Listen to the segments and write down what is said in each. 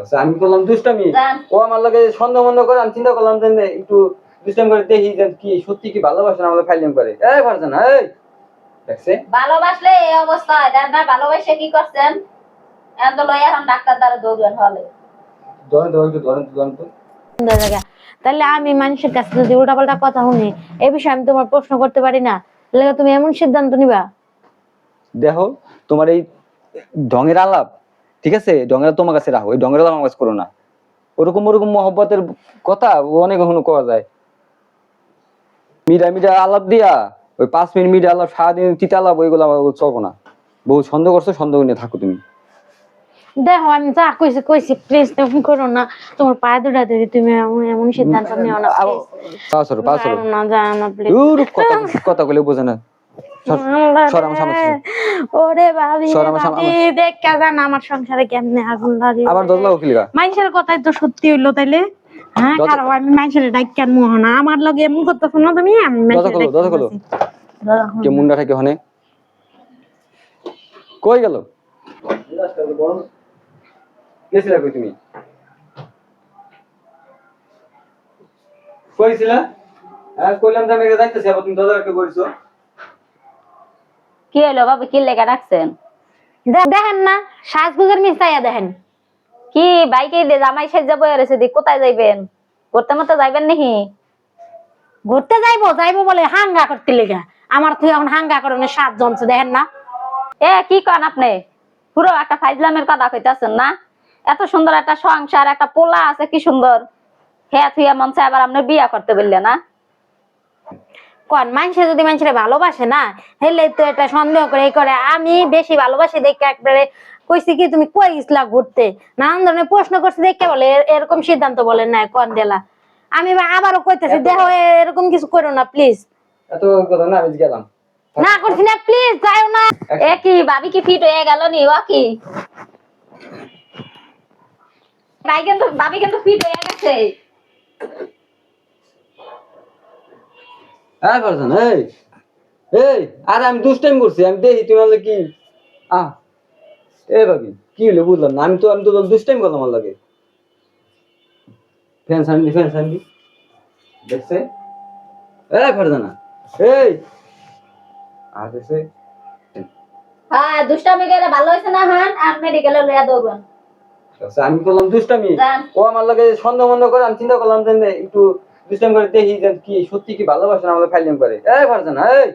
আচ্ছা আমি করলাম দুষ্টামি, ও আমার লগে সন্দেহ মন্দ করে, আমি চিন্তা করলাম যে একটু দুষ্টামি করে দেখি যে কি সত্যি কি ভালোবাসে না আমাদের ফাইলিং করে। এই ফারজানা এই দেখছে ভালোবাসলে এই অবস্থা হয় না। ভালোবাসে কি করছেন এখন তো লই এখন ডাক্তার দ্বারা দৌড়বেন হলে ধরেন তো জায়গা। তাহলে আমি মানুষের কাছে যদি উল্টাপাল্টা কথা শুনি এই বিষয়ে আমি তোমার প্রশ্ন করতে পারি না, তাহলে তুমি এমন সিদ্ধান্ত নিবা? দেখো তোমার এই ঢঙের আলাপ, ঠিক আছে, ঢঙের তোমার কাছে রাখো, এই ঢঙের আলাপ আমার কাছে করো না। ওরকম মহব্বতের কথা অনেক কখনো করা যায়। মিডা আলাপ দিয়া ওই 5 মিনিট মিডা আলাপ, সারাদিন তিতা আলাপ, ওইগুলো আমার চলবো না। বহু সন্দেহ করছো, সন্দেহ নিয়ে থাকো তুমি। দেখো আমি যা কইছি প্লিজ এমন করো না, তোমার পায়ে দুটা ধরে তুমি এমন সিদ্ধান্ত নিও না। না জানো না প্লিজ। কথা বলে বোঝে না। ওরে ভাবি দেখা যান আমার সংসারে কেমনে আগুন লাগে। আবার দজলাও কি লাগা মানুষের কথাই তো সত্যি হইলো তাইলে। হ্যাঁ কারণ আমি মানুষের ডাক কেন মোহনা আমার লগে এমন করতেছ না তুমি। আমি দজা কলো কে মুন্ডা থাকে ওখানে কই গেল? গেছিলা কই তুমি? কইছিলা? কইলাম যে আমি যাইতেছি, আবার তুমি দজা কে কইছো? কি হলো বাবা, কি লেখা রাখছেন? দেখেন না সাজগুজের মিস্তাইয়া দেখেন। কি বাইকে জামাই সাজ যাবো এসে দি কোথায় যাইবেন? ঘুরতে মতো যাইবেন নাকি? ঘুরতে যাইবো বলে হাঙ্গা করতে লেগা। আমার তুই এখন হাঙ্গা করনে 7 জনছে দেখেন না। এ কি কন আপনি? পুরো একটা ফাইজলামের কথা কইতাছেন না? এত সুন্দর একটা সংসার, একটা পোলা আছে, কি সুন্দর। হ্যাঁ তুই মন চাই আবার আপনি বিয়া করতে বললে না? কোন মানুষে যদি মানুষের ভালোবাসে না হেলে তো এটা সন্দেহ করে এই করে। আমি বেশি ভালোবাসি দেখে একবারে কইছি কি তুমি কই গেছিলা ঘুরতে, নানান ধরনের প্রশ্ন করছি দেখে বলে এরকম সিদ্ধান্ত বলেন না কোন দেলা। আমি আবারও কইতেছি দেখো এরকম কিছু করো না প্লিজ। এত কথা না, আমি গেলাম না করছি না প্লিজ যাও না। এ কি ভাবি কি ফিট হয়ে গেল নি? ও কি ভাই কিন্তু ভাবি কিন্তু ফিট হয়ে গেছে। হ্যাঁ করছেন এই এই আরে আমি দুষ্টাইম করছি, আমি দেখি তুমি বললে কি এ ভাবি কি হলো বুঝলাম না। আমি তো দুষ্টাইম করলাম, আমার লাগে ফ্যান সানবি দেখছে ফারজানা এই আর দেখছে। হ্যাঁ দুষ্টামি গেলে ভালো হয়েছে না? হান আর মেডিকেলে লইয়া দৌড়বেন। আমি করলাম দুষ্টামি, ও আমার লাগে সন্দেহ মন্দ করে, আমি চিন্তা করলাম যে একটু দুষ্টামি করে দেখি যে কি সত্যি কি ভালোবাসে না আমাদের ফাইলিং করে। এই ফারজানা এই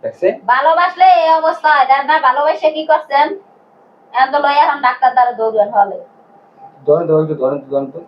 দেখছে ভালোবাসলে এই অবস্থা হয় না। ভালোবাসে কি করছেন এখন তো লইয়া এখন ডাক্তার দ্বারা দৌড়বেন হলে। ধরেন তো